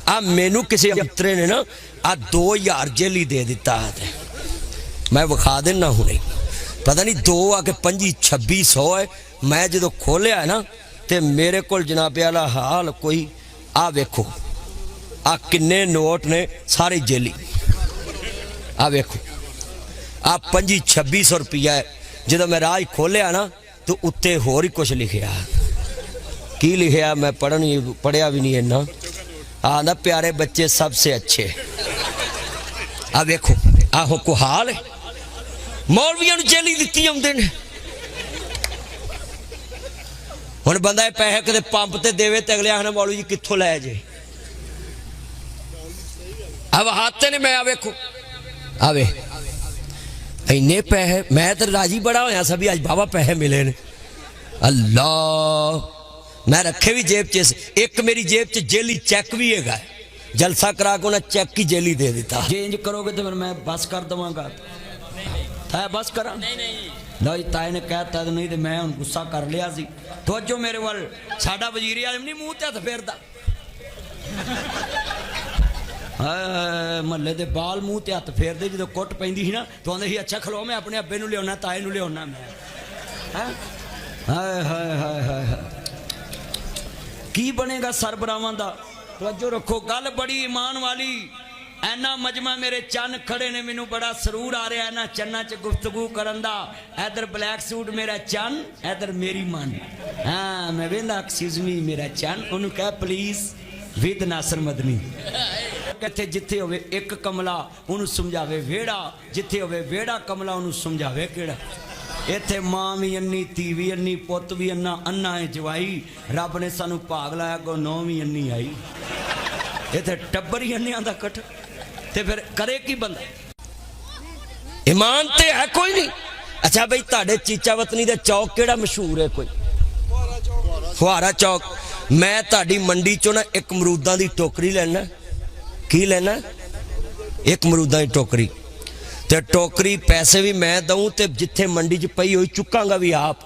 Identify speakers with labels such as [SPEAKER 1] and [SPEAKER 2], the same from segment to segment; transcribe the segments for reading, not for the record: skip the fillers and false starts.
[SPEAKER 1] आ मैनू किसी मित्रे ने ना आ 2000 जेली दे दिता है, मैं विखा देना हुणे, पता नहीं 2 आके 2500 है। मैं जो खोलिया ना तो मेरे को जनाबे वाला हाल कोई आ वेखो आ किन्ने नोट ने सारे जेली, आ वेखो आ 2500 रुपया है। जो मैं राज खोलिया ना तो उत्ते होर ही कुछ लिखिया, की लिखिया मैं पढ़िया भी नहीं इन्ना। आंदा प्यारे बच्चे सबसे अच्छे। आ वेखो आहो को हाल है, मौलवियां नूं जेली दित्ती आउंदे ने। हुण बंदा पैसे कदे पंप ते देवे ते अगले आखना मौलवी जी कित्थों लै जे। अब हाथे ने मैं आ वेखो आवे इन्ने पैसे, मैं तो राजी बड़ा होया सा भी अज बाबा पैसे मिले ने। अल्लाह मैं रखे भी जेब च, एक मेरी जेब च जेली चेक भी है, जलसा करा के उन्हें चेक की जेली दे दिता। जे इंज करोगे तो फिर मैं बस कर देवांगा, ताया बस करा लो जी, ताए ने कहता नहीं तो मैं गुस्सा कर लिया सी। तो जो मेरे वाल साडा वजीर आजम नहीं मूँह ते हथ फेरदा, महल्ले के बाल मूँह ते हथ फेरदे जो कुट पैंदी सी ना तो आंदे सी अच्छा खलो मैं अपने अब्बे नूं लियाउणा ताए नूं लियाउणा मैं। हाय हाय हाय हाय की बनेगा सरबरावां दा। तवज्जो रखो, गल बड़ी ईमान वाली। ऐना मजमा मेरे चन्न खड़े ने, मैनू बड़ा सरूर आ रहा है ना चन्ना च गुफ्तगू करन दा। इधर ब्लैक सूट मेरा चन्न, इधर मेरी मन। हाँ मैं वेंदा एक्सक्यूज मी मेरा चन्न, उन्होंने कह प्लीज विद नासर मदनी। कहते जिथे होवे एक कमला उन्होंने समझावे वेड़ा, जिथे होवे वेड़ा कमला उन्होंने समझावे केड़ा। इत्थे मां भी अन्नी, धी भी अन्नी, पुत भी अन्ना, अन्ना है जवाई। रब ने सानू भाग लाया को 9 भी अन्नी आई। इत्थे टब्बर ही अन्नियां दा कट, ते फिर करे की बंदा। ईमान ते है कोई नहीं। अच्छा बई ताड़े चीचा वतनी दे चौक केड़ा मशहूर है? कोई फुहारा चौक। मैं ताड़ी मंडी चो ना एक मरूदां दी टोकरी लेना। की लेना? एक मरूदां दी टोकरी, ते टोकरी पैसे भी मैं दूँ तो जिथे मंडी च पई हुई चुकांगा भी आप,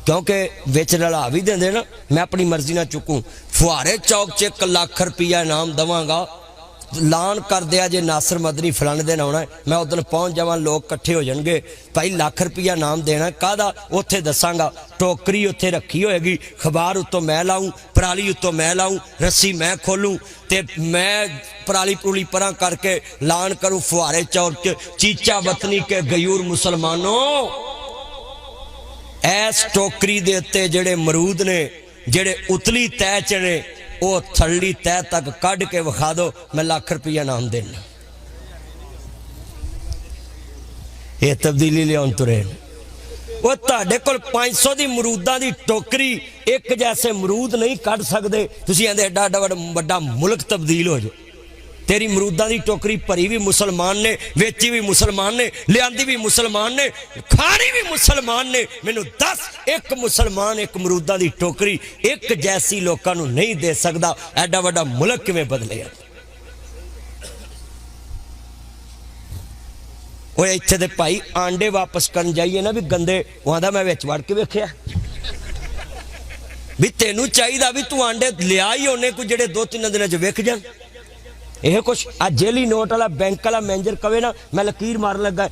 [SPEAKER 1] क्योंकि विच रला भी देंदे ना, मैं अपनी मर्जी ना चुकूँ। फुहारे चौक च 1 लाख रुपया इनाम देवांगा। लान कर दिया जे नासर मदनी फलाने दिन आना है, मैं उधर पहुँच जावां, लोग कट्ठे हो जाएंगे, भाई लाख रुपया इनाम देना कादा, उत्थे दसांगा। टोकरी उत्थे रखी होएगी, अखबार उत्तों मैं लाऊं, पराली उत्तों मैं लाऊं, रस्सी मैं खोलूं, ते मैं पराली पुराली परा करके लान करूं फुहारे चौक के चीचा वतनी के गयूर मुसलमानों। ऐस टोकरी दे उत्ते जेड़े मरूद ने, जेड़े उतली तय च ने, वो थल्ली तय तक कढ़ के विखा दो, मैं लाख रुपया इनाम देना। ये तब्दीली लियाउण तुरे वो तुहाडे कोल 500 दी मरूदां दी टोकरी, एक जैसे मरूद नहीं कढ़ सकते। तुसीं आंदे एडा एडा वड्डा मुल्क तब्दील हो जाए। तेरी मरूदां दी टोकरी भरी भी मुसलमान ने, वेची भी मुसलमान ने, लियांदी भी मुसलमान ने, खानी भी मुसलमान ने। मैनू दस, एक मुसलमान एक मरूदां दी टोकरी एक जैसी लोकां नू नहीं दे सकदा। एडा वड्डा मुल्क किवें बदलिया? वो इत्थे दे भाई आंडे वापस करन जाइए ना भी गंदे, आंदा मैं विच वड़ के वेखिया भी तेनू चाहिदा भी तू आंडे लिया ही होने कोई जेड़े 2-3 दिनों च विक जान। यह कुछ आ जेली नोट वाला बैंक वाला मैनेजर कवे ना मैं लकीर मारन लगा